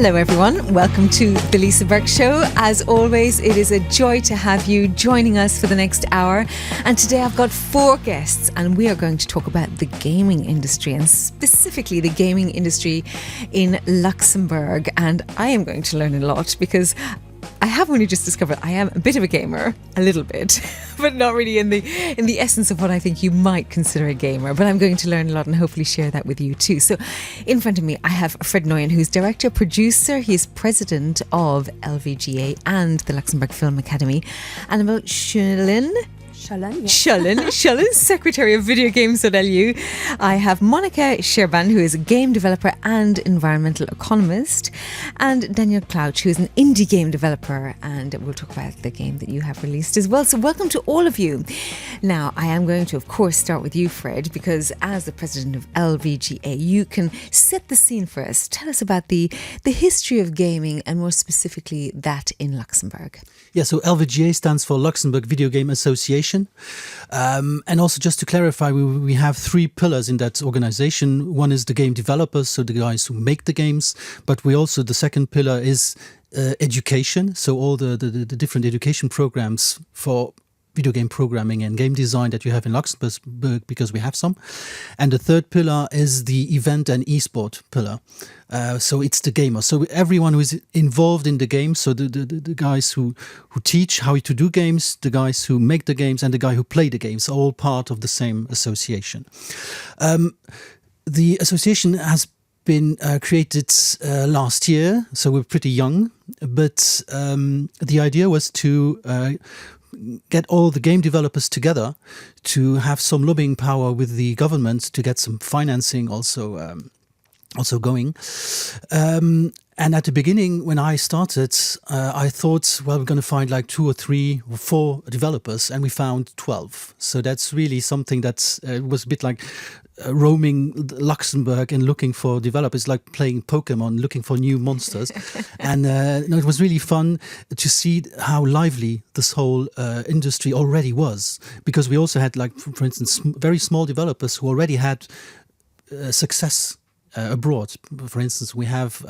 Hello everyone, welcome to the Lisa Burke Show. As always, it is a joy to have you joining us for the next hour. And today I've got 4 guests and we are going to talk about the gaming industry and specifically the gaming industry in Luxembourg. And I am going to learn a lot because I have only just discovered I am a bit of a gamer, a little bit, but not really in the essence of what I think you might consider a gamer. But I'm going to learn a lot and hopefully share that with you too. So in front of me, I have Fred Neuen, who's director, producer. He is president of LVGA and the Luxembourg Film Academy. Annabel Schoellen, secretary of videogames.lu. I have Monica Scherban, who is a game developer and environmental economist, and Daniel Klautsch, who is an indie game developer, and we'll talk about the game that you have released as well. So welcome to all of you. Now, I am going to, of course, start with you, Fred, because as the president of LVGA, you can set the scene for us. Tell us about the history of gaming and more specifically that in Luxembourg. Yeah, so LVGA stands for Luxembourg Video Game Association. And also just to clarify, we have 3 pillars in that organization. One is the game developers, so the guys who make the games. But we also, the second pillar is education. So all the different education programs for video game programming and game design that you have in Luxembourg, because we have some. And the third pillar is the event and esport pillar. So it's the gamers. So everyone who is involved in the game, so the guys who teach how to do games, the guys who make the games, and the guy who play the games, are all part of the same association. The association has been created last year, so we're pretty young. But the idea was to get all the game developers together to have some lobbying power with the government to get some financing also going. And at the beginning, when I started, I thought, well, we're going to find like 2 or 3 or 4 developers, and we found 12. So that's really something that was a bit like roaming Luxembourg and looking for developers, like playing Pokemon, looking for new monsters. And it was really fun to see how lively this whole industry already was, because we also had, like, for instance, very small developers who already had success abroad. For instance, we have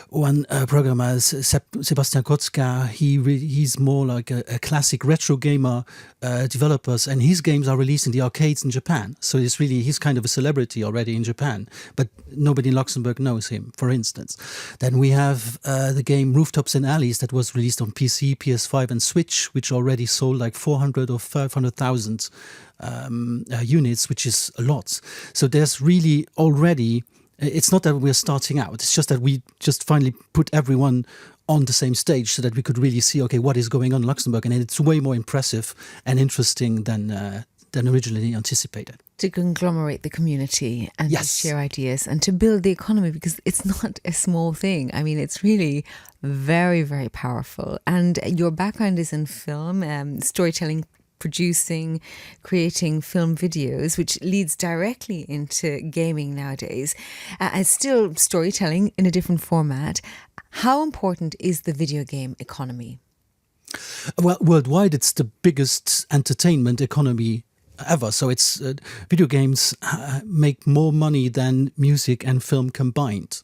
one programmer, Sebastian Kotzka. He's more like a classic retro gamer developers, and his games are released in the arcades in Japan. So he's kind of a celebrity already in Japan, but nobody in Luxembourg knows him, for instance. Then we have the game Rooftops and Alleys that was released on PC, PS5 and Switch, which already sold like 400 or 500,000 units, which is a lot. So there's really already, it's not that we're starting out, it's just that we just finally put everyone on the same stage so that we could really see, okay, what is going on in Luxembourg, and it's way more impressive and interesting than originally anticipated. To conglomerate the community and yes. to share ideas and to build the economy, because it's not a small thing. I mean, it's really very, very powerful. And your background is in film, storytelling, producing, creating film videos, which leads directly into gaming nowadays. It's still storytelling in a different format. How important is the video game economy? Well, worldwide, it's the biggest entertainment economy ever. So it's video games make more money than music and film combined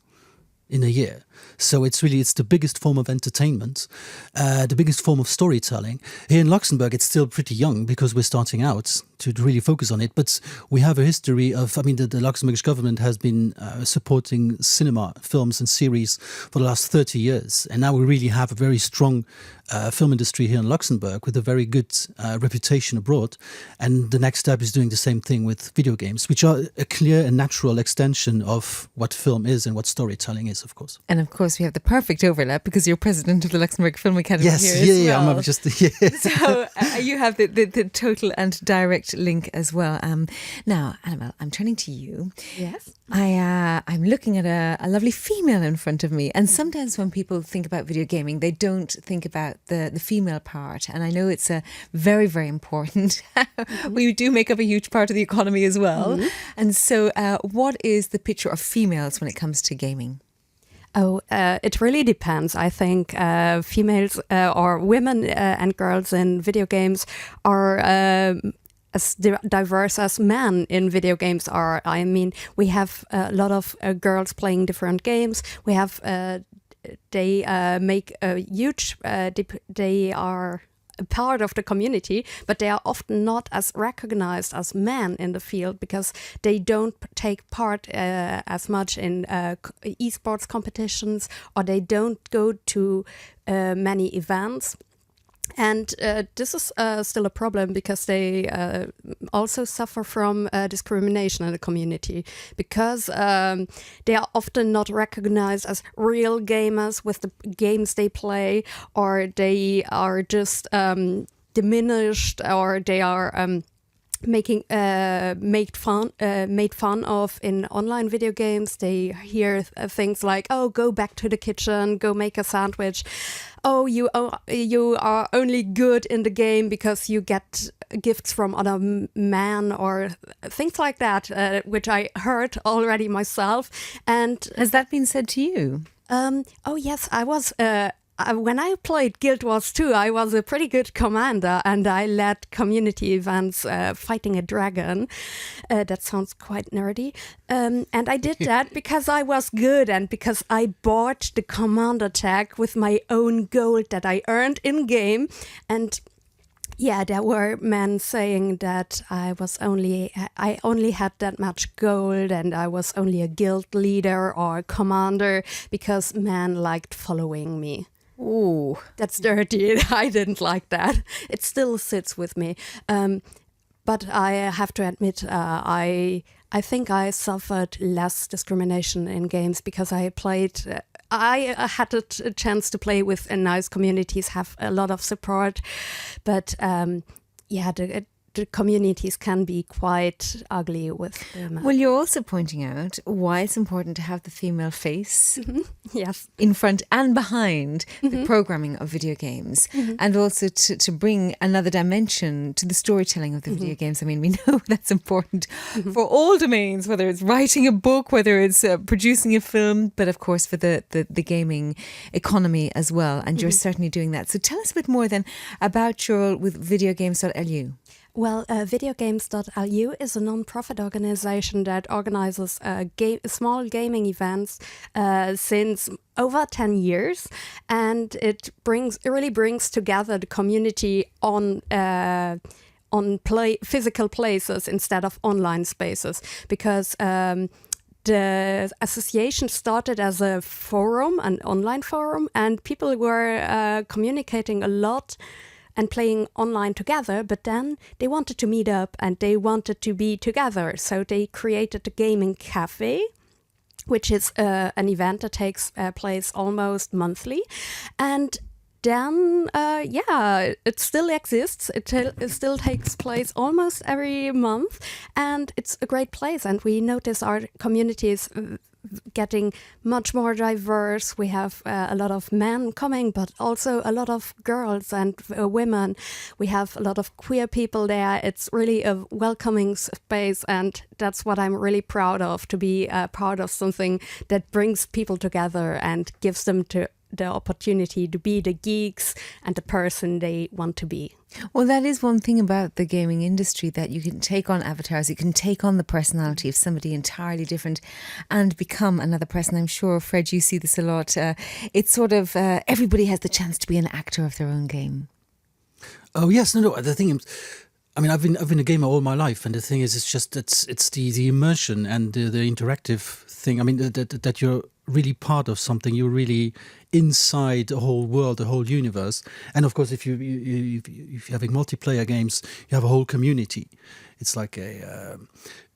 in a year. So it's the biggest form of entertainment, the biggest form of storytelling. Here in Luxembourg, it's still pretty young because we're starting out to really focus on it. But we have a history of, the Luxembourgish government has been supporting cinema, films and series for the last 30 years. And now we really have a very strong film industry here in Luxembourg with a very good reputation abroad. And the next step is doing the same thing with video games, which are a clear and natural extension of what film is and what storytelling is, of course. And of course, we have the perfect overlap because you're president of the Luxembourg Film Academy yes, here as well. I'm just, So you have the total and direct link as well. Now, Annabel, I'm turning to you. Yes. I'm looking at a lovely female in front of me. And sometimes when people think about video gaming, they don't think about the female part. And I know it's a very, very important. We do make up a huge part of the economy as well. Mm-hmm. And so what is the picture of females when it comes to gaming? Oh, it really depends. I think females or women and girls in video games are as diverse as men in video games are. I mean, we have a lot of girls playing different games. We have they make a huge. They are a part of the community, but they are often not as recognized as men in the field because they don't take part as much in esports competitions, or they don't go to many events. And this is still a problem because they also suffer from discrimination in the community because they are often not recognized as real gamers with the games they play, or they are just diminished, or they are made fun of in online video games. They hear things like, "Oh, go back to the kitchen, go make a sandwich. Oh, you are only good in the game because you get gifts from other men," or things like that, which I heard already myself. And has that been said to you? Oh yes, I was. When I played Guild Wars 2, I was a pretty good commander, and I led community events fighting a dragon. That sounds quite nerdy. And I did that because I was good and because I bought the commander tag with my own gold that I earned in-game. And yeah, there were men saying that I only had that much gold and I was only a guild leader or a commander because men liked following me. Ooh, that's dirty. I didn't like that. It still sits with me. But I have to admit, I think I suffered less discrimination in games because I played. I had a chance to play with nice communities, have a lot of support, but the communities can be quite ugly with them. Well, you're also pointing out why it's important to have the female face yes, in front and behind the programming of video games, and also to bring another dimension to the storytelling of the video games. I mean, we know that's important for all domains, whether it's writing a book, whether it's producing a film, but of course for the gaming economy as well. And you're certainly doing that. So tell us a bit more then about your role with videogames.lu. Well, videogames.lu is a non-profit organization that organizes small gaming events since over 10 years, and it really brings together the community on physical places instead of online spaces, because the association started as a forum, an online forum, and people were communicating a lot and playing online together, but then they wanted to meet up and they wanted to be together. So they created the GamingCafé, which is an event that takes place almost monthly. And then, it still exists. It still takes place almost every month. And it's a great place. And we notice our community is getting much more diverse. We have a lot of men coming, but also a lot of girls and women. We have a lot of queer people there. It's really a welcoming space, and that's what I'm really proud of, to be a part of something that brings people together and gives them the opportunity to be the geeks and the person they want to be. Well, that is one thing about the gaming industry, that you can take on avatars, you can take on the personality of somebody entirely different and become another person. I'm sure, Fred, you see this a lot. It's sort of everybody has the chance to be an actor of their own game. Oh yes, no. The thing is, I mean, I've been a gamer all my life, and the thing is, it's the immersion and the interactive thing. I mean, that you're really part of something. You're really inside a whole world, a whole universe. And of course, if you're having multiplayer games, you have a whole community. It's like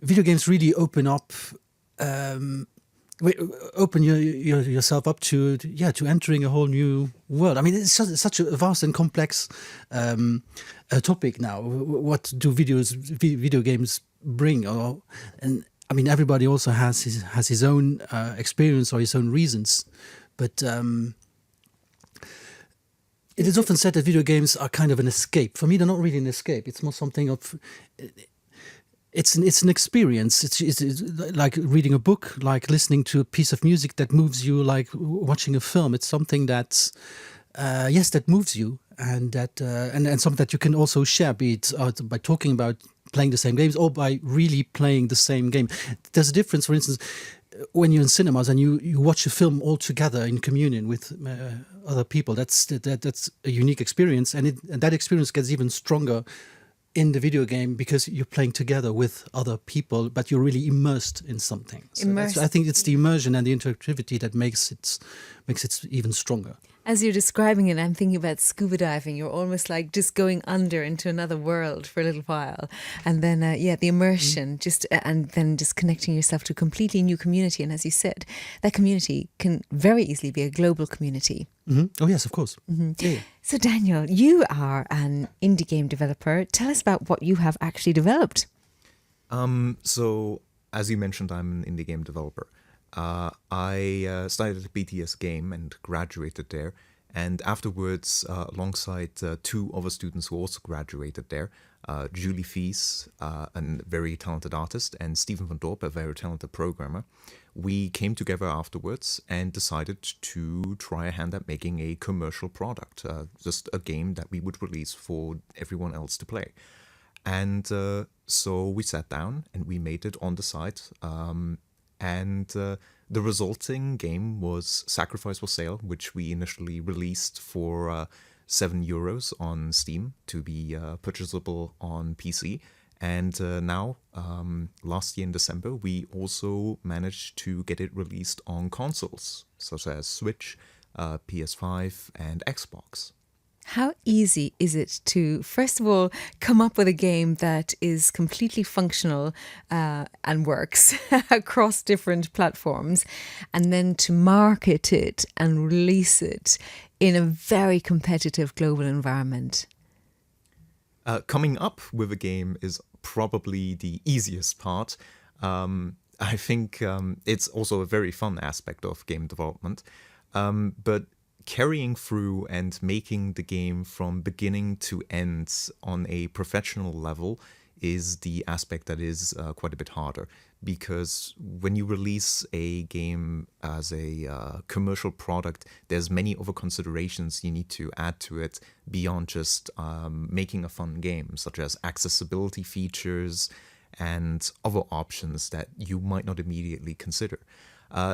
video games really open up. Open yourself up to entering a whole new world. I mean, it's such a vast and complex topic now. What do video games bring? And I mean, everybody also has his own experience or his own reasons. But it is often said that video games are kind of an escape. For me, they're not really an escape. It's more something of... It's an experience. It's like reading a book, like listening to a piece of music that moves you, like watching a film. It's something that that moves you, and that and something that you can also share, be it by talking about playing the same games or by really playing the same game. There's a difference, for instance, when you're in cinemas and you watch a film all together in communion with other people. That's a unique experience, and that experience gets even stronger in the video game because you're playing together with other people, but you're really immersed in something. So I think it's the immersion and the interactivity that makes it even stronger. As you're describing it, I'm thinking about scuba diving. You're almost like just going under into another world for a little while. And then, the immersion, and then just connecting yourself to a completely new community. And as you said, that community can very easily be a global community. Oh, yes, of course. Yeah. So, Daniel, you are an indie game developer. Tell us about what you have actually developed. So, as you mentioned, I'm an indie game developer. I started at BTS Game and graduated there. And afterwards, alongside two other students who also graduated there, Julie Fies, a very talented artist, and Stephen van Dorp, a very talented programmer, we came together afterwards and decided to try a hand at making a commercial product, just a game that we would release for everyone else to play. And so we sat down and we made it on the side. And the resulting game was Sacrifice for Sale, which we initially released for €7 on Steam to be purchasable on PC. And now, last year in December, we also managed to get it released on consoles, such as Switch, PS5, and Xbox. How easy is it to, first of all, come up with a game that is completely functional and works across different platforms, and then to market it and release it in a very competitive global environment? Coming up with a game is probably the easiest part. I think it's also a very fun aspect of game development. But carrying through and making the game from beginning to end on a professional level is the aspect that is quite a bit harder, because when you release a game as a commercial product, there's many other considerations you need to add to it beyond just making a fun game, such as accessibility features and other options that you might not immediately consider.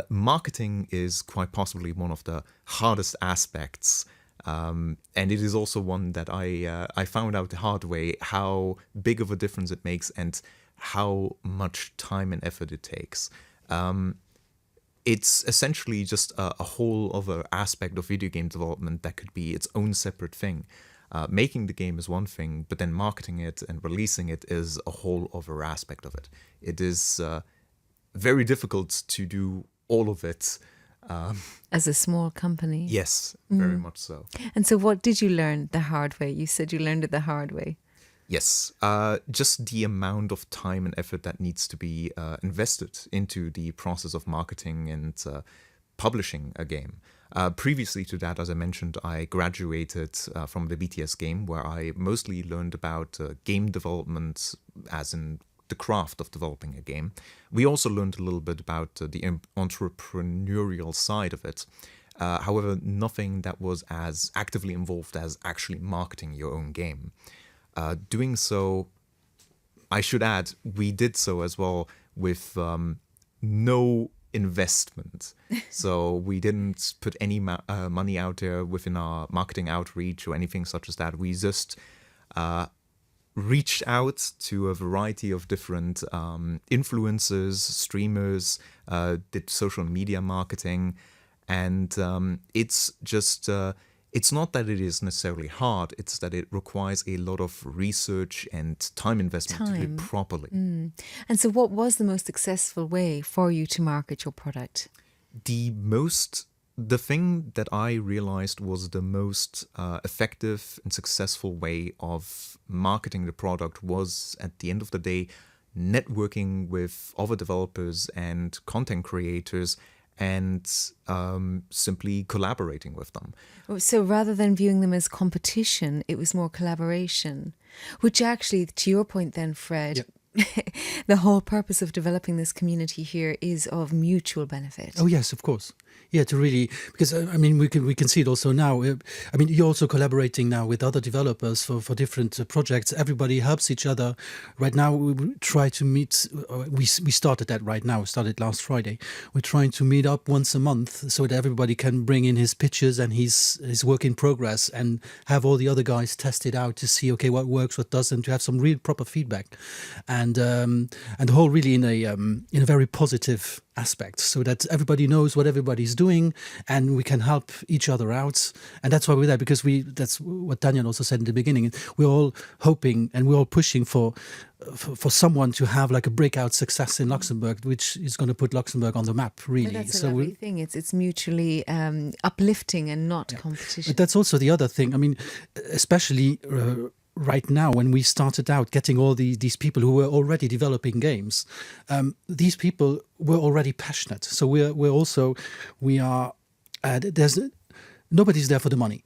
Marketing is quite possibly one of the hardest aspects, and it is also one that I found out the hard way how big of a difference it makes and how much time and effort it takes. It's essentially just a whole other aspect of video game development that could be its own separate thing. Making the game is one thing, but then marketing it and releasing it is a whole other aspect of it. It is very difficult to do all of it. As a small company? Yes, very much so. And so what did you learn the hard way? You said you learned it the hard way. Yes, just the amount of time and effort that needs to be invested into the process of marketing and publishing a game. Previously to that, as I mentioned, I graduated from the BTS Game, where I mostly learned about game development, as in the craft of developing a game. We also learned a little bit about the entrepreneurial side of it. However, nothing that was as actively involved as actually marketing your own game. Doing so, I should add, we did so as well with no investment. So we didn't put any money out there within our marketing outreach or anything such as that. We just reached out to a variety of different influencers, streamers, did social media marketing, and it's just it's not that it is necessarily hard, it's that it requires a lot of research and time investment to do it properly. And so what was the most successful way for you to market your product? The thing that I realized was the most effective and successful way of marketing the product was, at the end of the day, networking with other developers and content creators and simply collaborating with them. So rather than viewing them as competition, it was more collaboration, which actually, to your point then, Fred, The whole purpose of developing this community here is of mutual benefit. Oh yes, of course. Yeah, to really, because I mean, we can see it also now. I mean, you're also collaborating now with other developers for different projects. Everybody helps each other. Right now, we try to meet. We started that right now. We started last Friday. We're trying to meet up once a month so that everybody can bring in his pictures and his work in progress, and have all the other guys test it out to see, okay, what works, what doesn't, to have some real proper feedback, and the whole really in a very positive aspect, so that everybody knows what everybody's doing and we can help each other out. And that's why we're there, because that's what Daniel also said in the beginning. We're all hoping and we're all pushing for someone to have like a breakout success in Luxembourg, which is going to put Luxembourg on the map, really. But that's a lovely thing. It's mutually uplifting and not competition. But that's also the other thing. I mean, especially right now, when we started out getting all these people who were already developing games, these people were already passionate. So we are there's nobody's there for the money.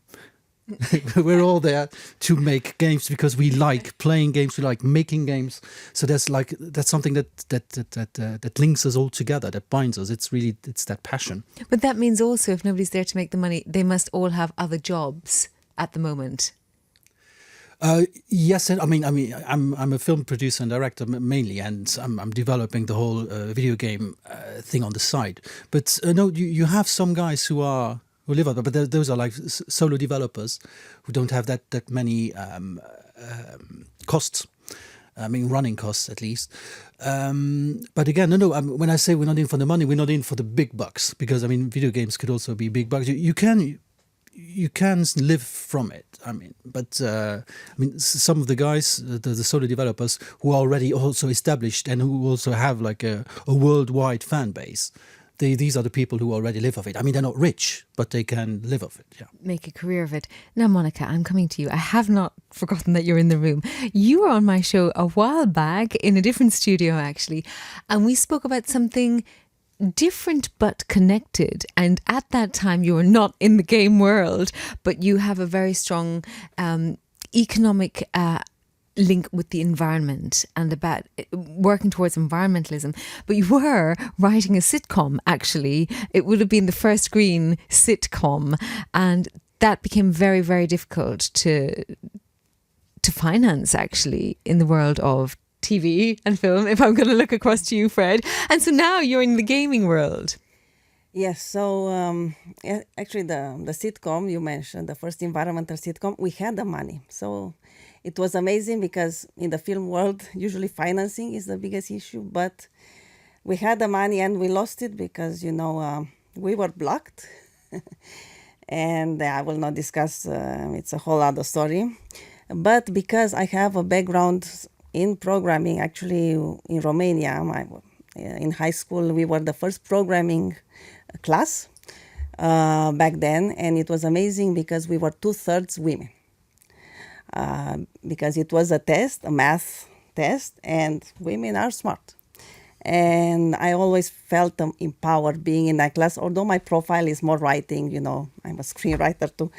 We're all there to make games because we like playing games, we like making games. So that's something that links us all together, that binds us. It's that passion. But that means also, if nobody's there to make the money, they must all have other jobs at the moment. Yes, I mean, I'm a film producer and director mainly, and I'm developing the whole video game thing on the side. But no, you have some guys who live on, but those are like solo developers who don't have that many costs. I mean, running costs at least. But again, no. When I say we're not in for the money, we're not in for the big bucks, because I mean, video games could also be big bucks. You can live from it. I mean, but some of the guys, the solo developers who are already also established and who also have like a worldwide fan base, these are the people who already live of it. I mean, they're not rich, but they can live of it. Yeah, make a career of it. Now, Monica, I'm coming to you. I have not forgotten that you're in the room. You were on my show a while back in a different studio, actually, and we spoke about something different but connected. And at that time you were not in the game world, but you have a very strong economic link with the environment and about working towards environmentalism. But you were writing a sitcom, actually. It would have been the first green sitcom, and that became very, very difficult to finance, actually, in the world of TV and film, if I'm going to look across to you, Fred. And so now you're in the gaming world. Yes, so actually the sitcom you mentioned, the first environmental sitcom, we had the money. So it was amazing, because in the film world, usually financing is the biggest issue. But we had the money and we lost it because, we were blocked. And I will not discuss, it's a whole other story. But because I have a background in programming, actually in Romania, in high school, we were the first programming class back then. And it was amazing because we were 2/3 women. Because it was a math test, and women are smart. And I always felt empowered being in that class, although my profile is more writing, I'm a screenwriter too.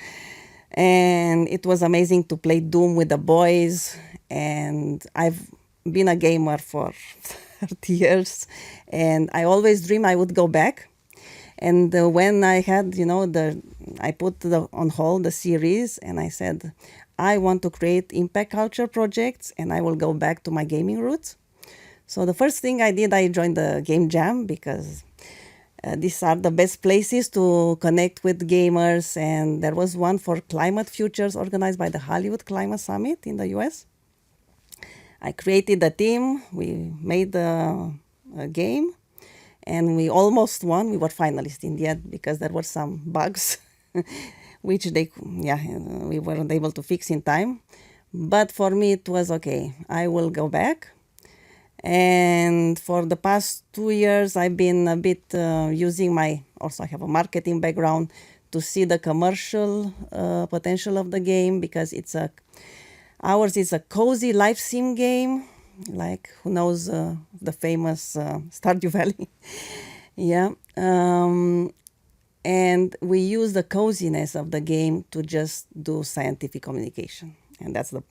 And it was amazing to play Doom with the boys. And I've been a gamer for 30 years. And I always dream I would go back. And when I had, I put on hold the series, and I said, I want to create impact culture projects, and I will go back to my gaming roots. So the first thing I did, I joined the Game Jam, because these are the best places to connect with gamers. And there was one for climate futures organized by the Hollywood Climate Summit in the US. I created a team. We made a game, and we almost won. We were finalists in the end because there were some bugs, which we weren't able to fix in time. But for me, it was okay. I will go back. And for the past 2 years, I've been a bit using also I have a marketing background, to see the commercial potential of the game, because ours is a cozy life sim game, like who knows the famous Stardew Valley. Yeah. And we use the coziness of the game to just do scientific communication. And that's the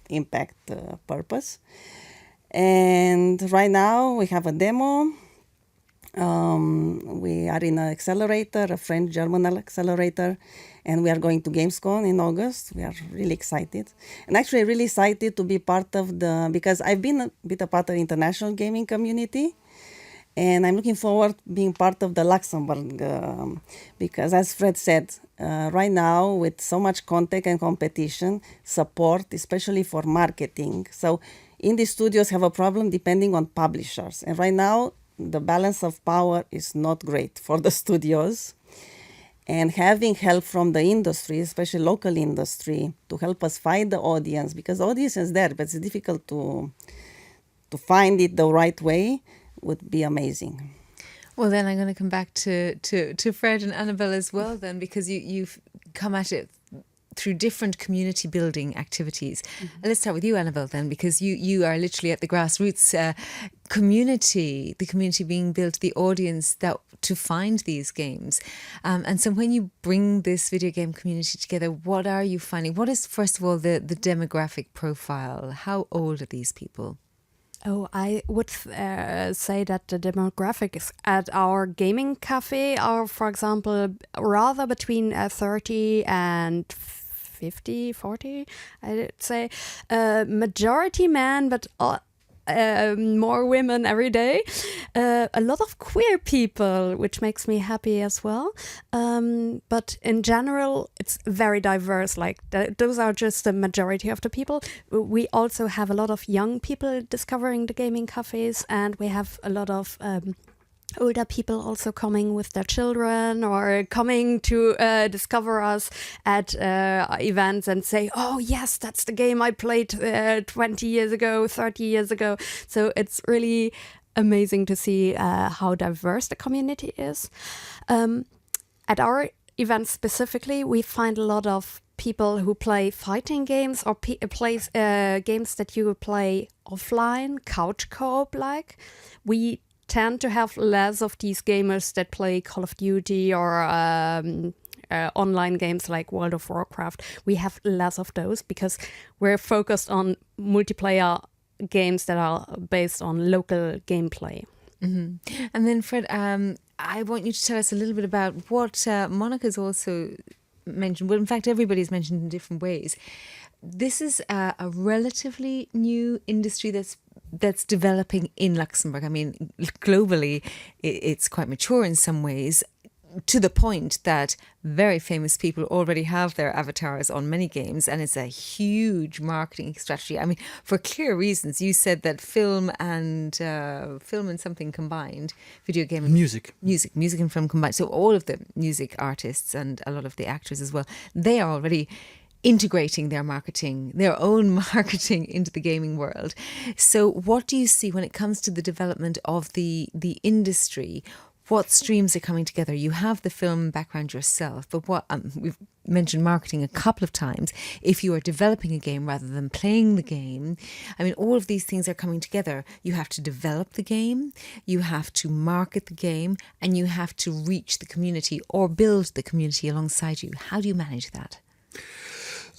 impact purpose. And right now we have a demo. We are in an accelerator, a French-German accelerator, and we are going to Gamescom in August. We are really excited. And actually really excited to be part of because I've been a bit a part of the international gaming community, and I'm looking forward being part of the Luxembourg, because as Fred said, right now with so much content and competition, support, especially for marketing. So indie studios have a problem depending on publishers. And right now, the balance of power is not great for the studios. And having help from the industry, especially local industry, to help us find the audience, because the audience is there, but it's difficult to find it the right way, would be amazing. Well, then I'm going to come back to Fred and Annabel as well then, because you've come at it through different community building activities. Let's start with you, Annabel, then, because you are literally at the grassroots community, the community being built, the audience that to find these games. And so when you bring this video game community together, what are you finding? What is, first of all, the demographic profile? How old are these people? Oh, I would say that the demographics at our gaming cafe are, for example, rather between 30 and 50, 40, I'd say. Majority men, but more women every day. A lot of queer people, which makes me happy as well. But in general, it's very diverse. Like those are just the majority of the people. We also have a lot of young people discovering the gaming cafes, and we have a lot of older people also coming with their children or coming to discover us at events and say, oh yes, that's the game I played 20 years ago, 30 years ago. So it's really amazing to see how diverse the community is. At our events specifically, we find a lot of people who play fighting games or play games that you would play offline, couch co-op like. We tend to have less of these gamers that play Call of Duty or online games like World of Warcraft. We have less of those because we're focused on multiplayer games that are based on local gameplay. Mm-hmm. And then Fred, I want you to tell us a little bit about what Monica's also mentioned. Well, in fact, everybody's mentioned in different ways. This is a relatively new industry that's developing in Luxembourg. I mean, globally, it's quite mature in some ways, to the point that very famous people already have their avatars on many games, and it's a huge marketing strategy. I mean, for clear reasons. You said that film and something combined, video game and music and film combined. So all of the music artists and a lot of the actors as well, they are already integrating their own marketing into the gaming world. So what do you see when it comes to the development of the industry? What streams are coming together? You have the film background yourself, but what we've mentioned marketing a couple of times. If you are developing a game rather than playing the game, I mean, all of these things are coming together. You have to develop the game, you have to market the game, and you have to reach the community or build the community alongside you. How do you manage that?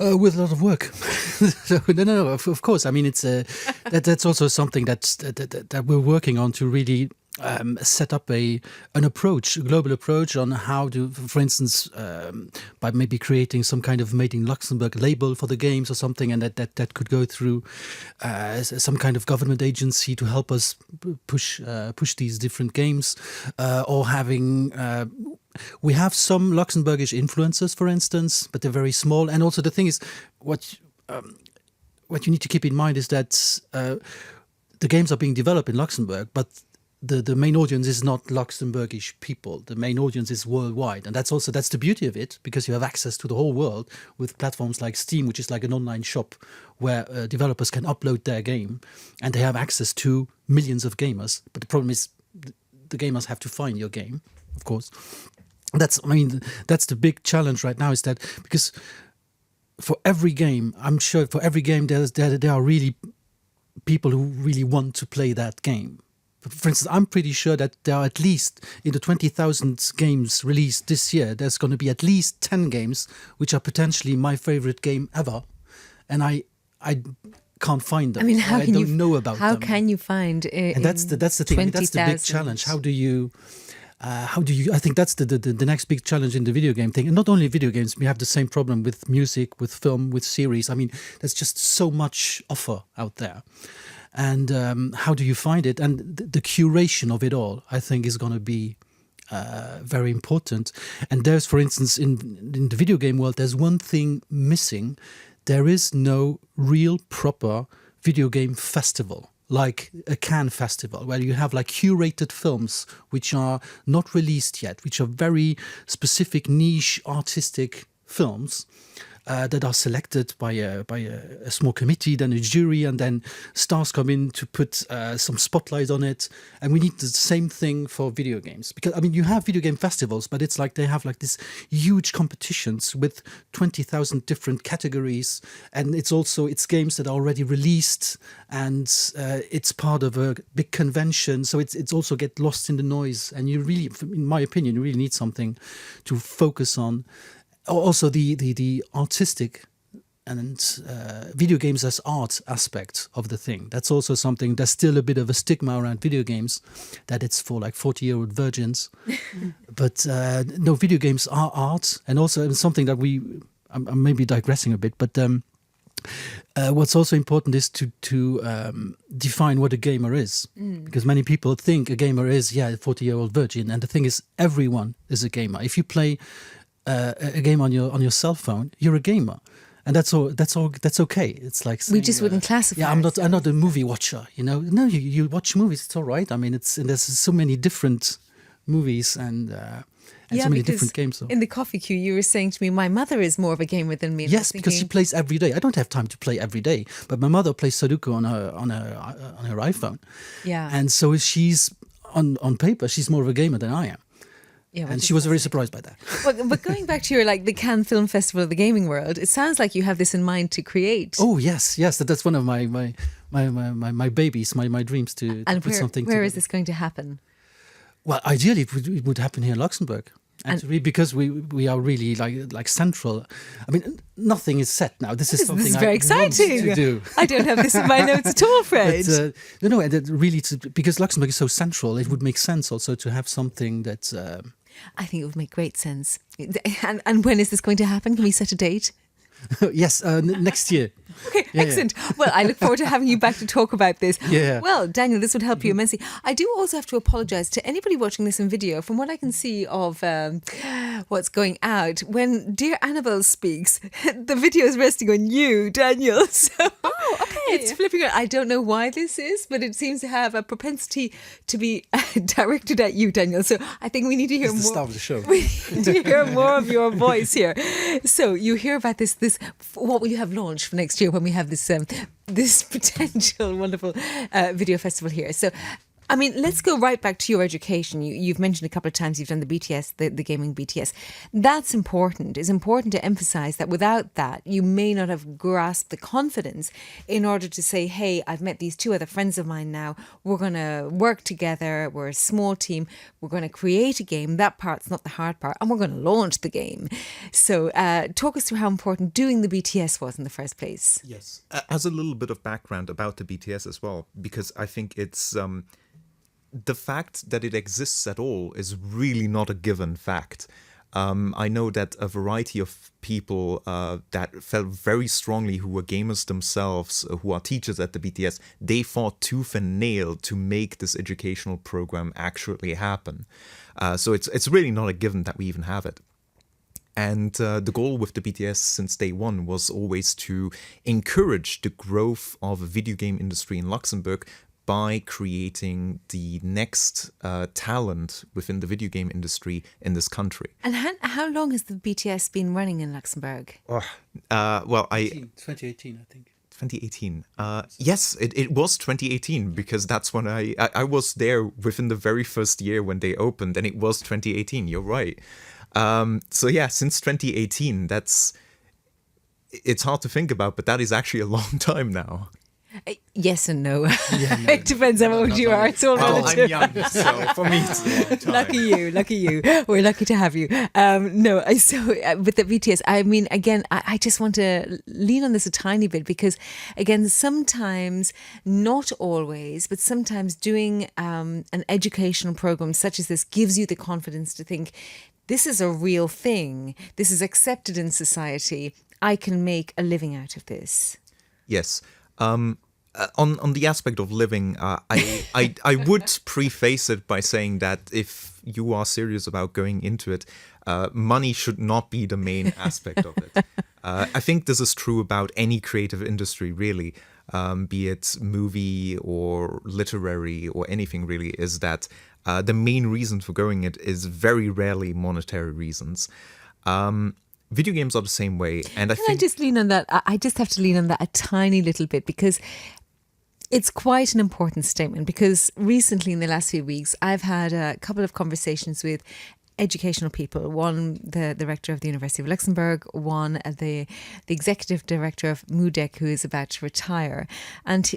With a lot of work. So, no, of course. I mean, it's that's also something that we're working on to really set up a global approach on how to, for instance, by maybe creating some kind of Made in Luxembourg label for the games or something, and that could go through some kind of government agency to help us push these different games, or having. We have some Luxembourgish influencers, for instance, but they're very small. And also the thing is, what you need to keep in mind is that the games are being developed in Luxembourg, but the main audience is not Luxembourgish people. The main audience is worldwide. And that's the beauty of it, because you have access to the whole world with platforms like Steam, which is like an online shop where developers can upload their game and they have access to millions of gamers. But the problem is the gamers have to find your game, of course. That's the big challenge right now, is that because for every game, I'm sure for every game there are really people who really want to play that game. For instance, I'm pretty sure that there are at least, in the 20,000 games released this year, there's going to be at least 10 games which are potentially my favorite game ever. And I can't find them. I mean, how I can don't you know about how them. can you find? And that's the thing. I mean, that's the big challenge. How do you? I think that's the next big challenge in the video game thing. And not only video games, we have the same problem with music, with film, with series. I mean, there's just so much offer out there. And how do you find it? And the curation of it all, I think, is going to be very important. And there's, for instance, in the video game world, there's one thing missing. There is no real proper video game festival, like a Cannes festival, where you have like curated films which are not released yet, which are very specific niche artistic films that are selected by a small committee, then a jury, and then stars come in to put some spotlight on it. And we need the same thing for video games, because I mean, you have video game festivals, but it's like they have like this huge competitions with 20,000 different categories, and it's games that are already released, and it's part of a big convention, so it's also get lost in the noise. And you really, in my opinion, you really need something to focus on. Also, the artistic and video games as art aspect of the thing. That's also something. There's still a bit of a stigma around video games, that it's for like 40-year-old virgins. But no, video games are art, and also something that I'm maybe digressing a bit, but what's also important is to define what a gamer is, because many people think a gamer is a 40-year-old virgin, and the thing is, everyone is a gamer. If you play a game on your cell phone, you're a gamer, and that's okay. It's like saying, we just wouldn't classify. Yeah, I'm not a movie watcher. No, you watch movies. It's all right. I mean, there's so many different movies and so many different games. So. In the coffee queue, you were saying to me, my mother is more of a gamer than me. Yes, because she plays every day. I don't have time to play every day, but my mother plays Sudoku on her iPhone. Yeah, and so she's on paper, she's more of a gamer than I am. Yeah, and she was very surprised by that. But going back to the Cannes Film Festival of the gaming world, it sounds like you have this in mind to create. Oh yes, that's one of my babies, my dreams to put something. Where is this going to happen? Well, ideally it would happen here in Luxembourg. Actually, because we are really like central. I mean, nothing is set now. This is something this is very exciting. To do. I don't have this in my notes at all, Fred. But, really, because Luxembourg is so central, it would make sense also to have something that. I think it would make great sense. And when is this going to happen? Can we set a date? Yes, next year. Okay, excellent. Yeah. Well, I look forward to having you back to talk about this. Yeah. Well, Daniel, this would help you immensely. I do also have to apologise to anybody watching this in video. From what I can see of what's going out, when dear Annabel speaks, the video is resting on you, Daniel. So it's flipping around. I don't know why this is, but it seems to have a propensity to be directed at you, Daniel. So I think we need to hear more. It's the start of the show. We need to hear more of your voice here. So you hear about this. What will you have launched for next year when we have this potential wonderful video festival here? So, I mean, let's go right back to your education. You've mentioned a couple of times you've done the BTS, the gaming BTS. That's important. It's important to emphasize that without that, you may not have grasped the confidence in order to say, hey, I've met these two other friends of mine now. We're going to work together. We're a small team. We're going to create a game. That part's not the hard part. And we're going to launch the game. So talk us through how important doing the BTS was in the first place. Yes. As a little bit of background about the BTS as well, because I think it's... the fact that it exists at all is really not a given fact. I know that a variety of people that felt very strongly, who were gamers themselves, who are teachers at the BTS, they fought tooth and nail to make this educational program actually happen. So it's really not a given that we even have it. And the goal with the BTS since day one was always to encourage the growth of a video game industry in Luxembourg by creating the next talent within the video game industry in this country. And how long has the BTS been running in Luxembourg? 2018, I think. 2018. Yes, it was 2018, because that's when I was there within the very first year when they opened, and it was 2018. You're right. So yeah, since 2018, it's hard to think about, but that is actually a long time now. Yes and no. Yeah, no, It depends how old you are. It's all Well, relative. I'm young, so for me it's a long time. Lucky you. We're lucky to have you. With the VTS, I mean, again, I just want to lean on this a tiny bit because, again, sometimes, not always, but sometimes doing an educational program such as this gives you the confidence to think, this is a real thing. This is accepted in society. I can make a living out of this. Yes. On the aspect of living, I would preface it by saying that if you are serious about going into it, money should not be the main aspect of it. I think this is true about any creative industry, really, be it movie or literary or anything really, is that the main reason for going it is very rarely monetary reasons. Video games are the same way, and Can I just lean on that? I just have to lean on that a tiny little bit because it's quite an important statement, because recently in the last few weeks I've had a couple of conversations with educational people. One, the director of the University of Luxembourg, one, the executive director of MUDEC, who is about to retire. And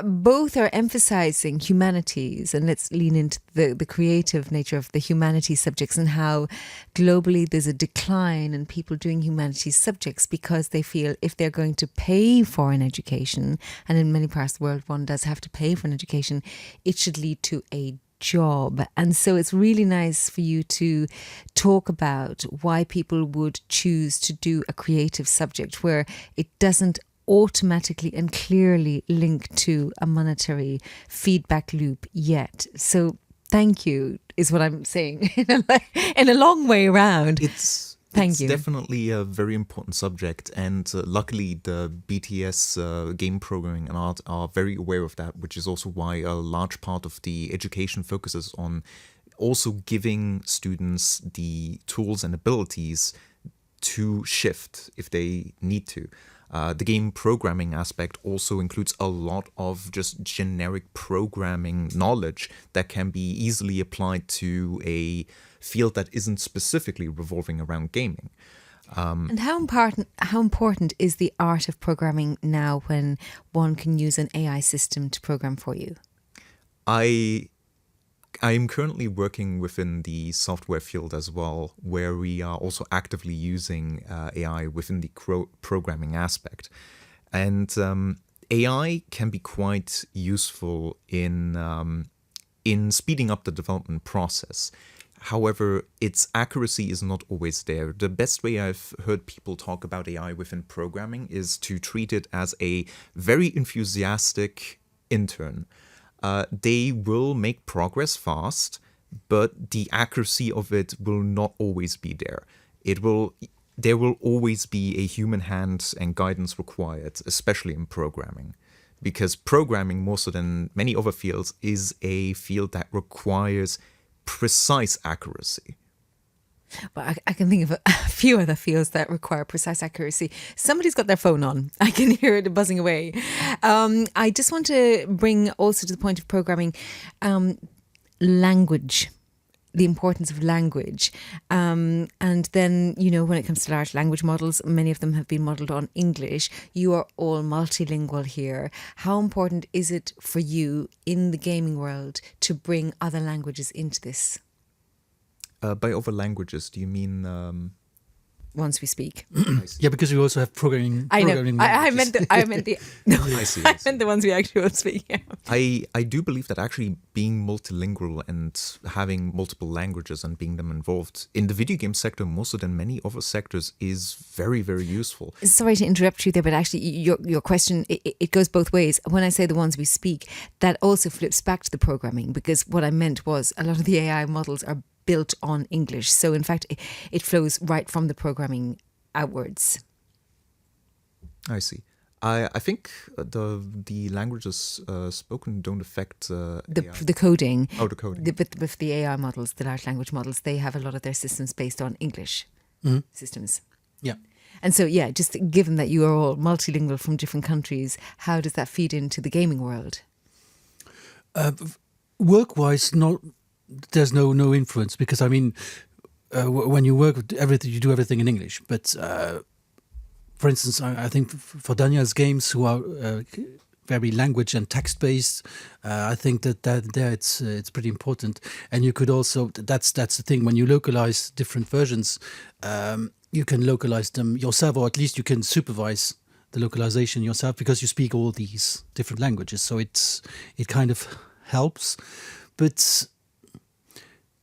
both are emphasising humanities, and let's lean into the creative nature of the humanities subjects and how globally there's a decline in people doing humanities subjects because they feel if they're going to pay for an education, and in many parts of the world one does have to pay for an education, it should lead to a job. And so it's really nice for you to talk about why people would choose to do a creative subject where it doesn't automatically and clearly link to a monetary feedback loop yet. So thank you is what I'm saying in a long way around. It's Thank you. Definitely a very important subject, and luckily the BTS game programming and art are very aware of that, which is also why a large part of the education focuses on also giving students the tools and abilities to shift if they need to. The game programming aspect also includes a lot of just generic programming knowledge that can be easily applied to a field that isn't specifically revolving around gaming. And how important is the art of programming now when one can use an AI system to program for you? I'm currently working within the software field as well, where we are also actively using AI within the programming aspect. And AI can be quite useful in speeding up the development process. However, its accuracy is not always there. The best way I've heard people talk about AI within programming is to treat it as a very enthusiastic intern. They will make progress fast, but the accuracy of it will not always be there. There will always be a human hand and guidance required, especially in programming. Because programming, more so than many other fields, is a field that requires precise accuracy. Well, I can think of a few other fields that require precise accuracy. Somebody's got their phone on. I can hear it buzzing away. I just want to bring also to the point of programming language, the importance of language. And then, when it comes to large language models, many of them have been modelled on English. You are all multilingual here. How important is it for you in the gaming world to bring other languages into this? By other languages, do you mean... Once we speak. Yeah, because we also have programming. I know. I meant I see. I meant the ones we actually will speak. Yeah. I do believe that actually being multilingual and having multiple languages and being them involved in the video game sector more so than many other sectors is very, very useful. Sorry to interrupt you there, but actually your question, it goes both ways. When I say the ones we speak, that also flips back to the programming, because what I meant was a lot of the AI models are built on English. So in fact, it flows right from the programming outwards. I see. I think the languages spoken don't affect the coding. Oh, the coding. But with the AI models, the large language models, they have a lot of their systems based on English systems. Yeah. And so, just given that you are all multilingual from different countries, how does that feed into the gaming world? Work-wise, there's no influence, because when you work with everything, you do everything in English. But for instance, I think for Daniel's games, who are very language and text based. I think that there it's pretty important. And you could also that's the thing, when you localize different versions, you can localize them yourself, or at least you can supervise the localization yourself because you speak all these different languages. So it kind of helps. But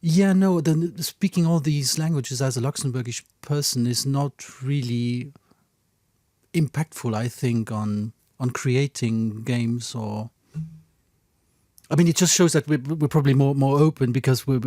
yeah, no, speaking all these languages as a Luxembourgish person is not really impactful, I think, on creating games. Or I mean, it just shows that we're probably more open because we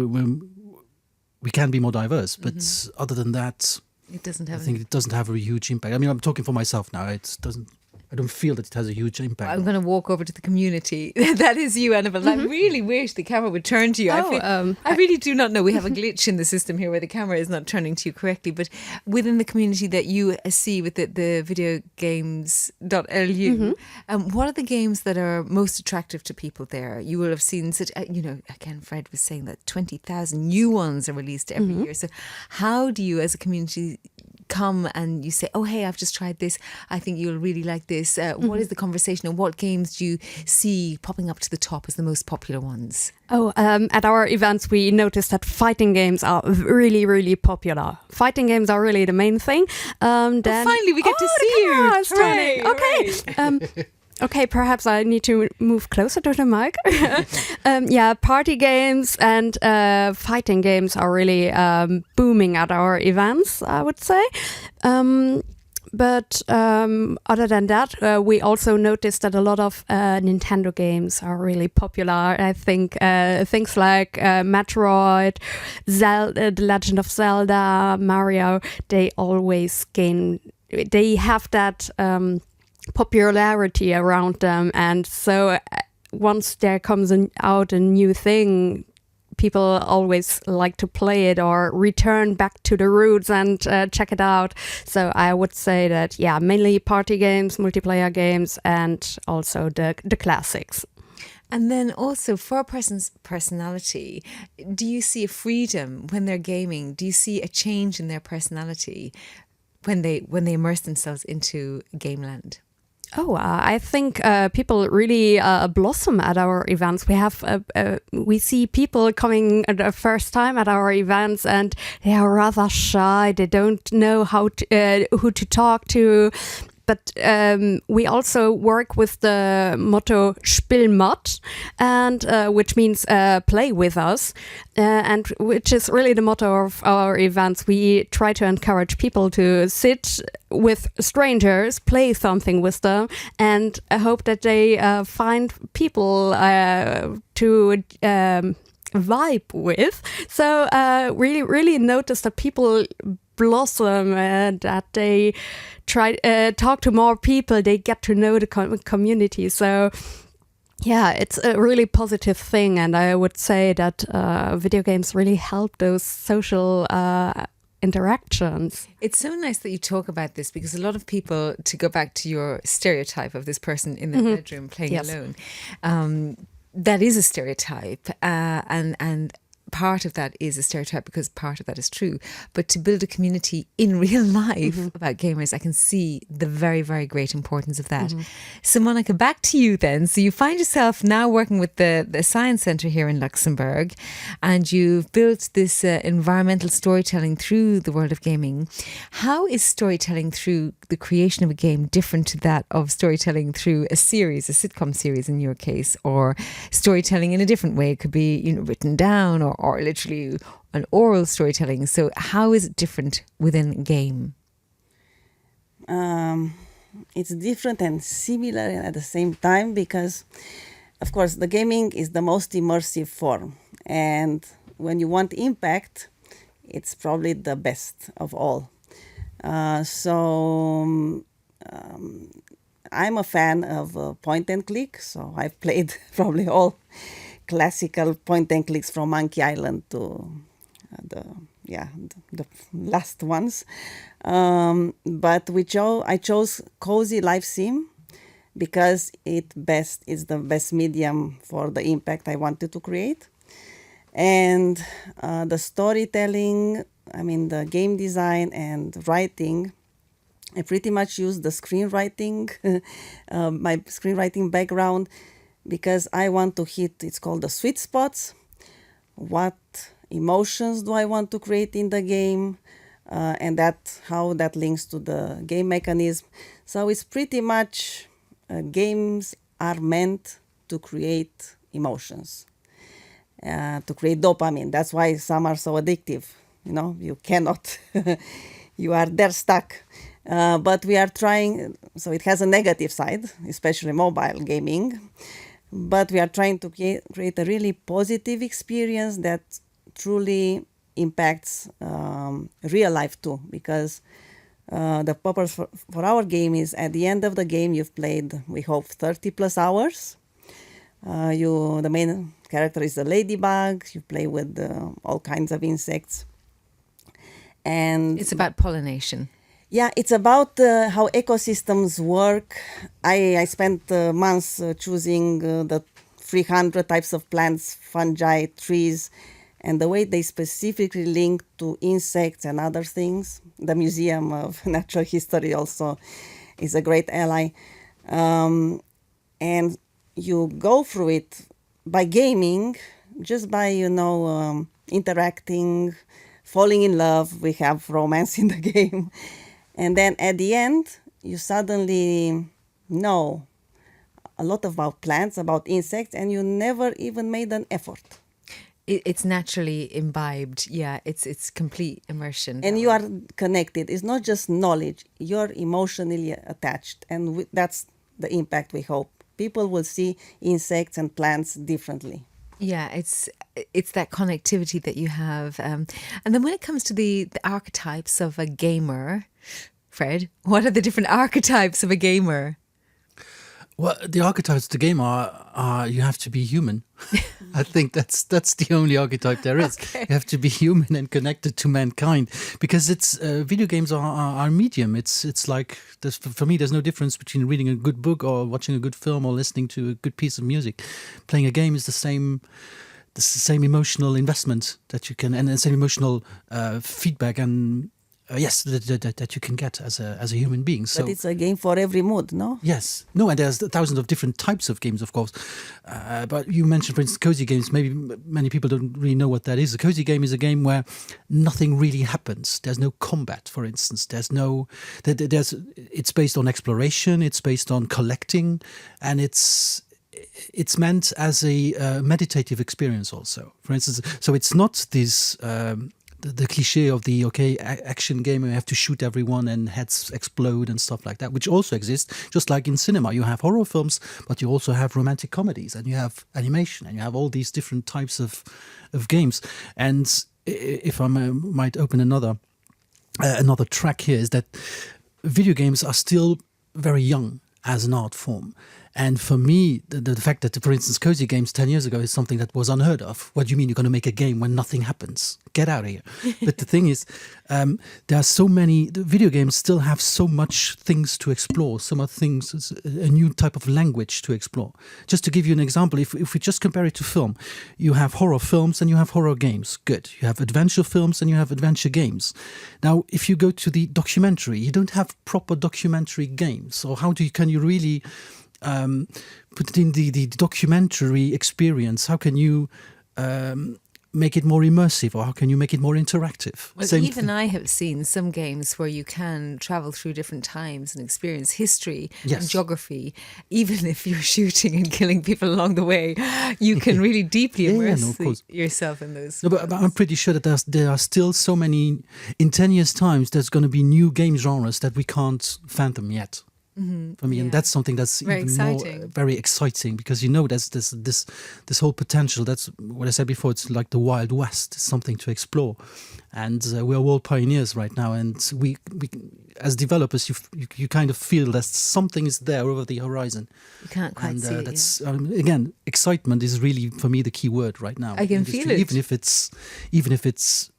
can be more diverse. But other than that, it doesn't have. I think it doesn't have a huge impact. I mean, I'm talking for myself now. It doesn't. I don't feel that it has a huge impact. I'm going to walk over to the community. That is you, Annabel. I really wish the camera would turn to you. I really do not know. We have a glitch in the system here where the camera is not turning to you correctly. But within the community that you see with the videogames.lu, what are the games that are most attractive to people there? You will have seen such, again, Fred was saying that 20,000 new ones are released every year. So how do you as a community come and you say, oh, hey, I've just tried this. I think you'll really like this. What is the conversation and what games do you see popping up to the top as the most popular ones? At our events, we noticed that fighting games are really, really popular. Fighting games are really the main thing. Then finally, we get to see you. Hooray, okay. Okay, perhaps I need to move closer to the mic. Party games and fighting games are really booming at our events, I would say. But other than that, we also noticed that a lot of Nintendo games are really popular. I think things like Metroid, The Legend of Zelda, Mario, they have that popularity around them, and so once there comes out a new thing, people always like to play it or return back to the roots and check it out. So I would say that mainly party games, multiplayer games, and also the classics. And then also for a person's personality, do you see a freedom when they're gaming? Do you see a change in their personality when they immerse themselves into Gameland? I think people really blossom at our events. We see people coming the first time at our events, and they are rather shy. They don't know who to talk to. But we also work with the motto "Spiel mit," and which means "play with us," and which is really the motto of our events. We try to encourage people to sit with strangers, play something with them, and I hope that they find people to vibe with. So really notice that people blossom and that they try talk to more people. They get to know the community. So it's a really positive thing, and I would say that video games really help those social interactions. It's so nice that you talk about this, because a lot of people, to go back to your stereotype of this person in the bedroom playing alone, that is a stereotype, and part of that is a stereotype because part of that is true. But to build a community in real life about gamers, I can see the very, very great importance of that. So Monica, back to you then. So you find yourself now working with the Science Centre here in Luxembourg, and you've built this environmental storytelling through the world of gaming. How is storytelling through the creation of a game different to that of storytelling through a series, a sitcom series in your case, or storytelling in a different way? It could be written down or literally an oral storytelling. So how is it different within game? It's different and similar at the same time because, of course, the gaming is the most immersive form. And when you want impact, it's probably the best of all. So I'm a fan of point and click. So I've played probably all classical point and clicks from Monkey Island to the last ones. But I chose Cozy Life Sim because it's the best medium for the impact I wanted to create. And the storytelling, the game design and writing I pretty much use the screenwriting, my screenwriting background, because I want to hit, it's called the sweet spots. What emotions do I want to create in the game? And how that links to the game mechanism. So it's pretty much games are meant to create emotions, to create dopamine. That's why some are so addictive. You cannot, you are there stuck. But we are trying, so it has a negative side, especially mobile gaming, but we are trying to create a really positive experience that truly impacts real life too, because the purpose for our game is at the end of the game you've played, we hope, 30 plus hours. The main character is a ladybug, you play with all kinds of insects. And it's about pollination. Yeah, it's about how ecosystems work. I spent months choosing the 300 types of plants, fungi, trees, and the way they specifically link to insects and other things. The Museum of Natural History also is a great ally. And you go through it by gaming, just by, interacting, falling in love. We have romance in the game. And then at the end, you suddenly know a lot about plants, about insects, and you never even made an effort. It's naturally imbibed. Yeah, it's complete immersion. And you are connected. It's not just knowledge. You're emotionally attached. And that's the impact we hope. People will see insects and plants differently. Yeah, it's that connectivity that you have. And then when it comes to the archetypes of a gamer, Fred, what are the different archetypes of a gamer? Well, the archetypes of the game are you have to be human. I think that's the only archetype there is. Okay. You have to be human and connected to mankind, because it's video games are a medium. It's like for me, there's no difference between reading a good book or watching a good film or listening to a good piece of music. Playing a game is the same emotional investment that you can, and the same emotional feedback and. Yes, that you can get as a human being. So, but it's a game for every mood, no? Yes. No, and there's thousands of different types of games, of course. But you mentioned, for instance, cozy games. Maybe many people don't really know what that is. A cozy game is a game where nothing really happens. There's no combat, for instance. It's based on exploration. It's based on collecting, and it's meant as a meditative experience also. For instance, so it's not this. The cliche of the action game where you have to shoot everyone and heads explode and stuff like that, which also exists. Just like in cinema, you have horror films, but you also have romantic comedies, and you have animation, and you have all these different types of games. And if I might open another track here, is that video games are still very young as an art form. And for me, the fact that, for instance, cozy games 10 years ago is something that was unheard of. What do you mean you're going to make a game when nothing happens? Get out of here. But the thing is, there are so many, the video games still have so much things to explore, so much things, a new type of language to explore. Just to give you an example, if we just compare it to film, you have horror films and you have horror games. Good. You have adventure films and you have adventure games. Now, if you go to the documentary, you don't have proper documentary games. So how can you really... put it in the documentary experience? How can you make it more immersive, or how can you make it more interactive? Well, I have seen some games where you can travel through different times and experience history and geography. Even if you're shooting and killing people along the way, you can really deeply immerse yourself in those. No, but I'm pretty sure that there are still so many. In 10 years' time, there's going to be new game genres that we can't fathom yet. Mm-hmm. For me, and that's something that's very exciting. Very exciting, because there's this whole potential. That's what I said before. It's like the Wild West. It's something to explore, and we are world pioneers right now. And we as developers, you kind of feel that something is there over the horizon. You can't quite see it. That's again, excitement is really for me the key word right now. I can feel it, even if it's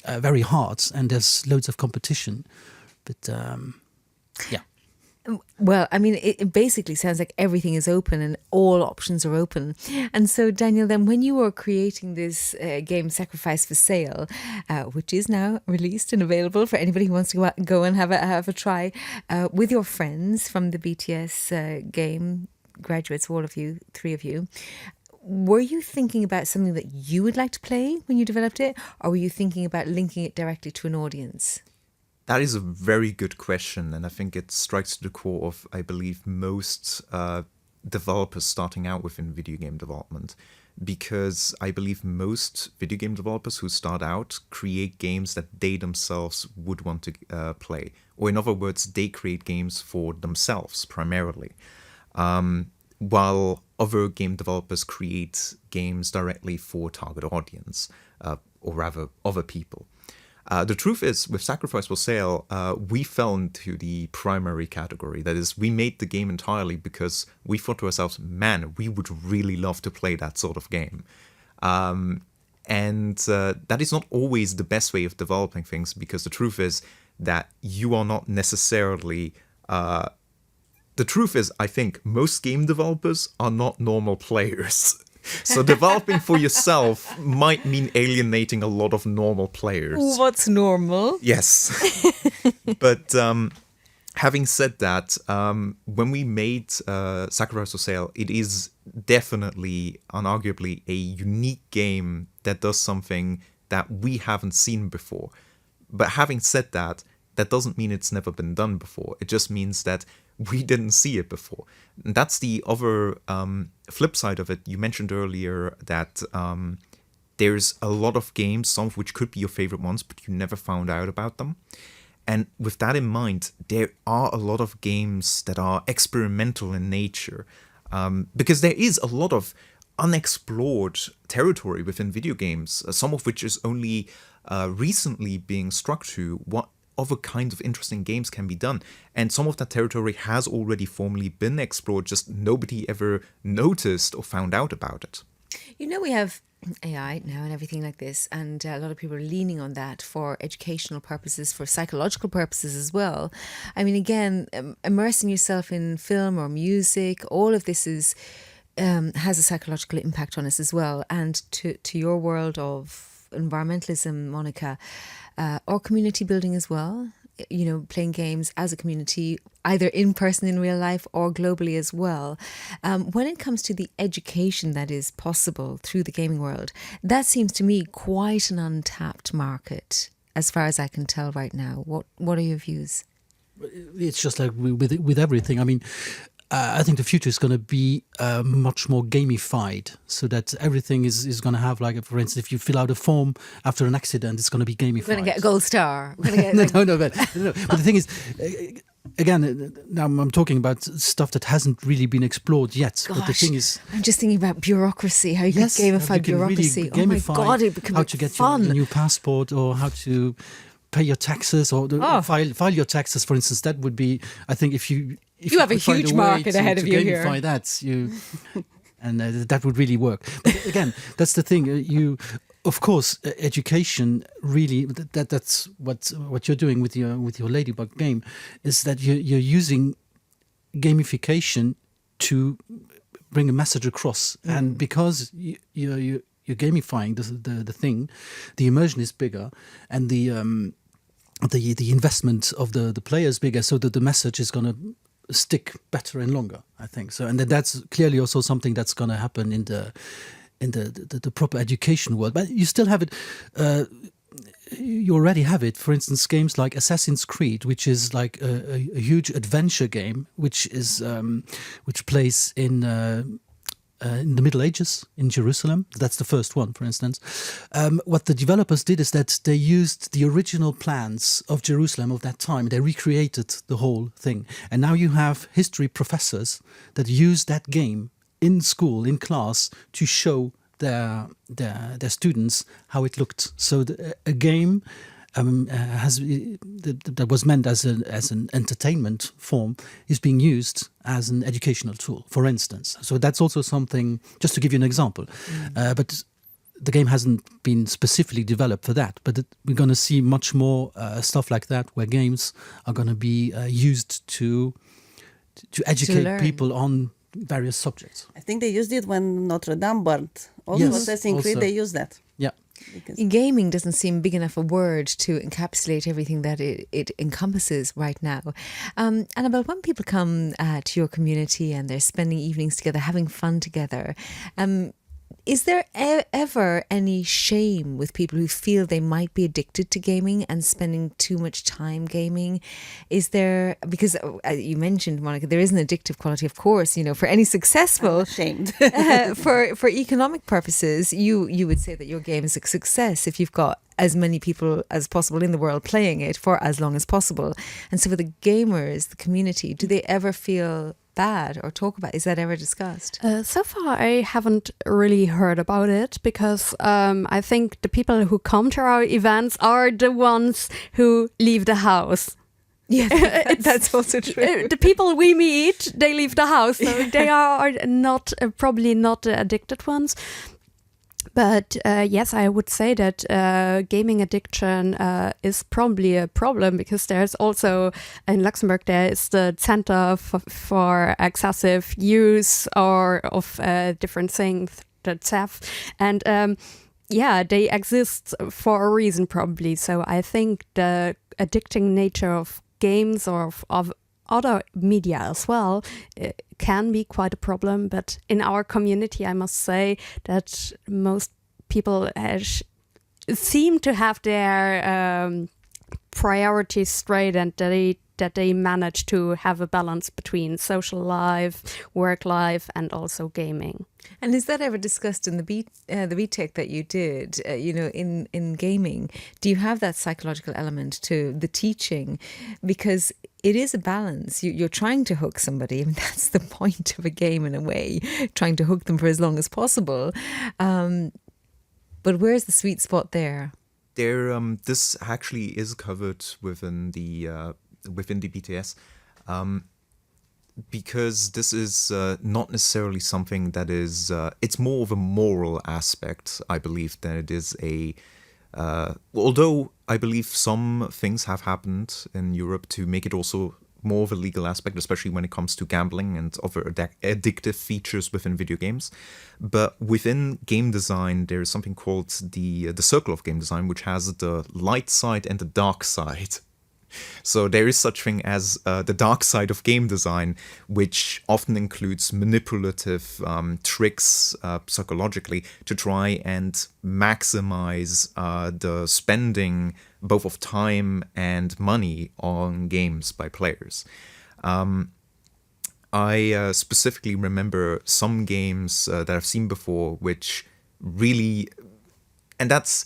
very hard and there's loads of competition. But yeah. Well, I mean, it basically sounds like everything is open and all options are open. And so, Daniel, then when you were creating this game Sacrifice for Sale, which is now released and available for anybody who wants to go and have a try with your friends from the BTS game graduates, all of you, 3 of you, were you thinking about something that you would like to play when you developed it, or were you thinking about linking it directly to an audience? That is a very good question, and I think it strikes to the core of, I believe, most developers starting out within video game development. Because I believe most video game developers who start out create games that they themselves would want to play. Or in other words, they create games for themselves primarily. While other game developers create games directly for target audience, or rather other people. The truth is, with Sacrifice for Sale, we fell into the primary category. That is, we made the game entirely because we thought to ourselves, man, we would really love to play that sort of game. And that is not always the best way of developing things, because the truth is that you are not necessarily... the truth is, I think, most game developers are not normal players. So developing for yourself might mean alienating a lot of normal players. What's normal? Yes. But having said that, when we made Sacrifice for Sale, it is definitely, unarguably, a unique game that does something that we haven't seen before. But having said that, that doesn't mean it's never been done before. It just means that we didn't see it before. And that's the other flip side of it. You mentioned earlier that there's a lot of games, some of which could be your favorite ones, but you never found out about them. And with that in mind, there are a lot of games that are experimental in nature, because there is a lot of unexplored territory within video games, some of which is only recently being struck to what other kinds of interesting games can be done. And some of that territory has already formally been explored, just nobody ever noticed or found out about it. You know, we have AI now and everything like this, and a lot of people are leaning on that for educational purposes, for psychological purposes as well. I mean, again, immersing yourself in film or music, all of this is has a psychological impact on us as well. And to your world of environmentalism, Monica, or community building as well, you know, playing games as a community, either in person in real life or globally as well. When it comes to the education that is possible through the gaming world, that seems to me quite an untapped market, as far as I can tell right now. What are your views? It's just like with everything. I mean, I think the future is going to be much more gamified, so that everything is going to have, like, for instance, if you fill out a form after an accident, it's going to be gamified. We're going to get a gold star. We're going to get no, but the thing is, again, now I'm talking about stuff that hasn't really been explored yet. Gosh, but the thing is, I'm just thinking about bureaucracy, how you yes, could gamify you can bureaucracy. really Oh my gamify God, it could how be to get fun. your new passport, or how to pay your taxes, or file your taxes, for instance. That would be, I think, if you have a huge market ahead of you here. Gamify that, and that would really work. But again, that's the thing. Of course, education really. That's what you're doing with your Ladybug game, is that you're using gamification to bring a message across, and because you're gamifying the thing, the immersion is bigger, and the investment of the player is bigger, so that the message is going to stick better and longer, I think. So, and that's clearly also something that's going to happen in the proper education world. But you still have it. You already have it. For instance, games like Assassin's Creed, which is like a huge adventure game, which plays in the Middle Ages in Jerusalem. That's the first one, for instance. What the developers did is that they used the original plans of Jerusalem of that time. They recreated the whole thing. And now you have history professors that use that game in school, in class, to show their students how it looked. So a game that was meant as an entertainment form is being used as an educational tool, for instance. So that's also something, just to give you an example. But the game hasn't been specifically developed for that. But we're going to see much more stuff like that, where games are going to be used to to educate learn. people on various subjects. I think they used it when Notre Dame burned. Also, Yes, Assassin's Creed, also. they use that. Yeah. Because Gaming doesn't seem big enough a word to encapsulate everything that it encompasses right now. Annabel, when people come to your community and they're spending evenings together, having fun together, is there ever any shame with people who feel they might be addicted to gaming and spending too much time gaming? Is there, because you mentioned, Monica, there is an addictive quality, of course, you know, for any successful, ashamed. for economic purposes, you would say that your game is a success if you've got as many people as possible in the world playing it for as long as possible. And so for the gamers, the community, do they ever feel bad or talk about? Is that ever discussed? So far, I haven't really heard about it because I think the people who come to our events are the ones who leave the house. Yeah, that's also true. The people we meet, they leave the house, so they are not probably not the addicted ones. But yes, I would say that gaming addiction is probably a problem because there's also in Luxembourg there is the Center for Excessive Use or of different things, the CEF, and yeah, they exist for a reason probably. So I think the addicting nature of games or of other media as well can be quite a problem, but in our community I must say that most people seem to have their priorities straight and that they manage to have a balance between social life, work life and also gaming. And is that ever discussed in the BTEC that you did, you know, in gaming? Do you have that psychological element to the teaching? Because it is a balance. You're trying to hook somebody. I mean, that's the point of a game in a way, trying to hook them for as long as possible. But where's the sweet spot there? This actually is covered within the BTS. Because this is not necessarily something that is, it's more of a moral aspect, I believe, than it is although I believe some things have happened in Europe to make it also more of a legal aspect, especially when it comes to gambling and other addictive features within video games. But within game design, there is something called the circle of game design, which has the light side and the dark side. So there is such thing as the dark side of game design, which often includes manipulative tricks psychologically to try and maximize the spending both of time and money on games by players. I specifically remember some games that I've seen before which really, and that's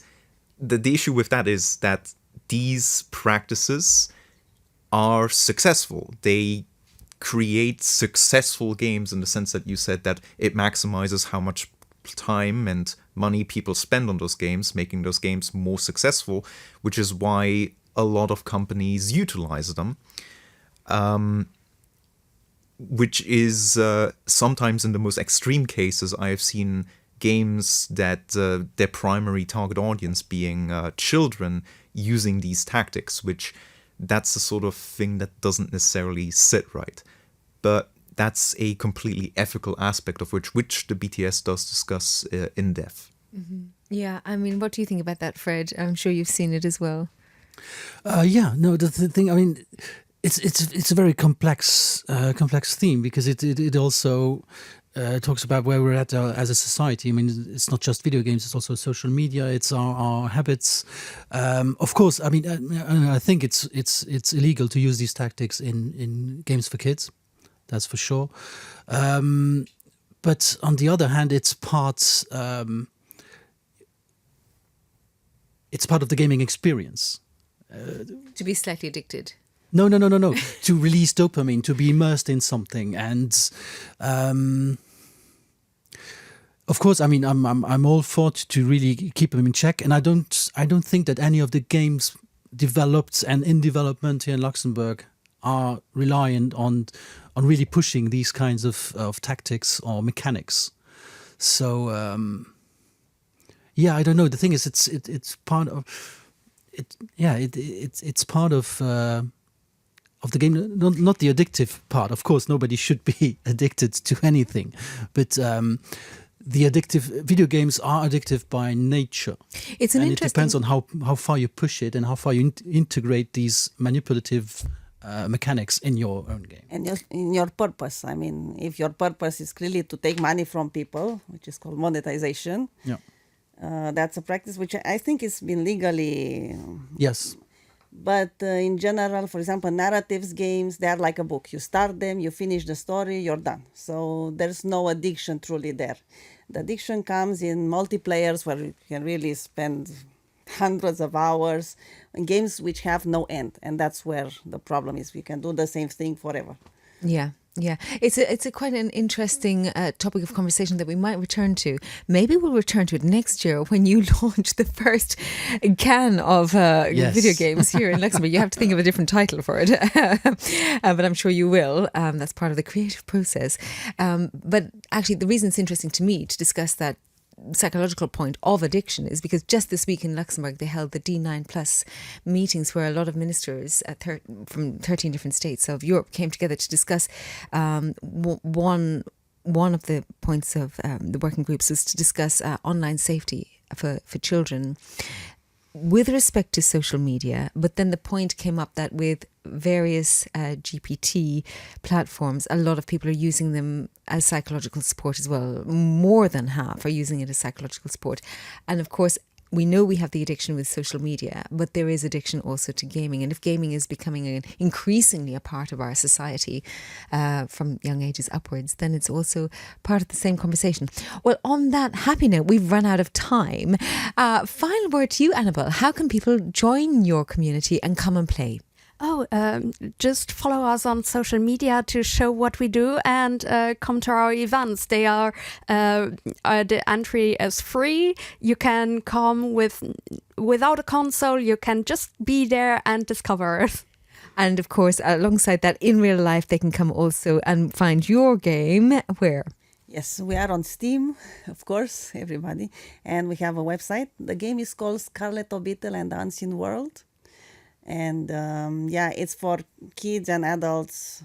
the issue with that is that these practices are successful. They create successful games in the sense that you said that it maximizes how much time and money people spend on those games, making those games more successful, which is why a lot of companies utilize them. Which is sometimes in the most extreme cases, I have seen games that their primary target audience being children using these tactics, which that's the sort of thing that doesn't necessarily sit right. But that's a completely ethical aspect of which the BTS does discuss in depth. Mm-hmm. Yeah, I mean, what do you think about that, Fred? I'm sure you've seen it as well. Yeah, no, the thing, I mean, it's a very complex theme because it also talks about where we're at as a society. I mean, it's not just video games; it's also social media. It's our habits. Of course, I mean, I think it's illegal to use these tactics in games for kids. That's for sure. But on the other hand, it's part of the gaming experience. To be slightly addicted. No. To release dopamine, to be immersed in something, and of course, I mean, I'm all for to really keep them in check, and I don't think that any of the games developed and in development here in Luxembourg are reliant on really pushing these kinds of tactics or mechanics. So yeah, I don't know. The thing is, it's part of it. Yeah, it's part of of the game, not the addictive part. Of course, nobody should be addicted to anything, but the addictive video games are addictive by nature. It's an and interesting. It depends on how far you push it and how far you integrate these manipulative mechanics in your own game. And in your purpose. I mean, if your purpose is really to take money from people, which is called monetization, that's a practice which I think has been legally. Yes. But in general, for example, narratives games, they are like a book. You start them, you finish the story, you're done. So there's no addiction truly there. The addiction comes in multiplayers where you can really spend hundreds of hours in games which have no end. And that's where the problem is. We can do the same thing forever. Yeah. It's a quite an interesting topic of conversation that we might return to. Maybe we'll return to it next year when you launch the first can of video games here in Luxembourg. You have to think of a different title for it, but I'm sure you will. That's part of the creative process. But actually, the reason it's interesting to me to discuss that psychological point of addiction is because just this week in Luxembourg they held the D9 Plus meetings where a lot of ministers from 13 different states of Europe came together to discuss one of the points of the working groups was to discuss online safety for children with respect to social media. But then the point came up that with various GPT platforms, a lot of people are using them as psychological support as well. More than half are using it as psychological support. And of course, we know we have the addiction with social media, but there is addiction also to gaming. And if gaming is becoming increasingly a part of our society from young ages upwards, then it's also part of the same conversation. Well, on that happy note, we've run out of time. Final word to you, Annabel. How can people join your community and come and play? Just follow us on social media to show what we do and come to our events. They are the entry is free. You can come without a console. You can just be there and discover. And of course, alongside that, in real life, they can come also and find your game. Where? Yes, we are on Steam, of course, everybody. And we have a website. The game is called Scarlet Obittle and the Unseen World. And it's for kids and adults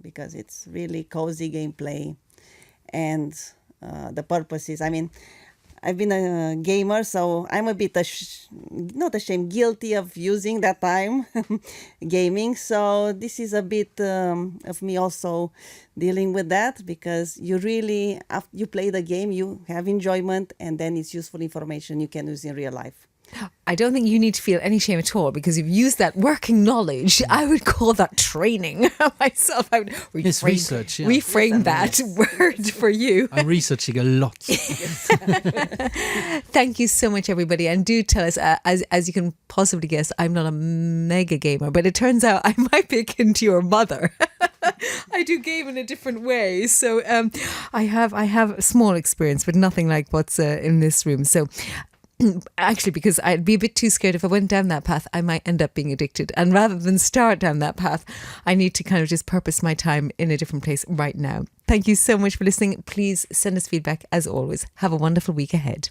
because it's really cozy gameplay. And the purpose is, I've been a gamer, so I'm a bit, not ashamed, guilty of using that time gaming. So this is a bit of me also dealing with that, because you really, after you play the game, you have enjoyment, and then it's useful information you can use in real life. I don't think you need to feel any shame at all, because you've used that working knowledge. I would call that training myself. I would reframe that word for you. I'm researching a lot. Thank you so much, everybody. And do tell us, as you can possibly guess, I'm not a mega gamer, but it turns out I might be akin to your mother. I do game in a different way. So I have small experience, but nothing like what's in this room. So actually, because I'd be a bit too scared if I went down that path, I might end up being addicted. And rather than start down that path, I need to kind of just purpose my time in a different place right now. Thank you so much for listening. Please send us feedback as always. Have a wonderful week ahead.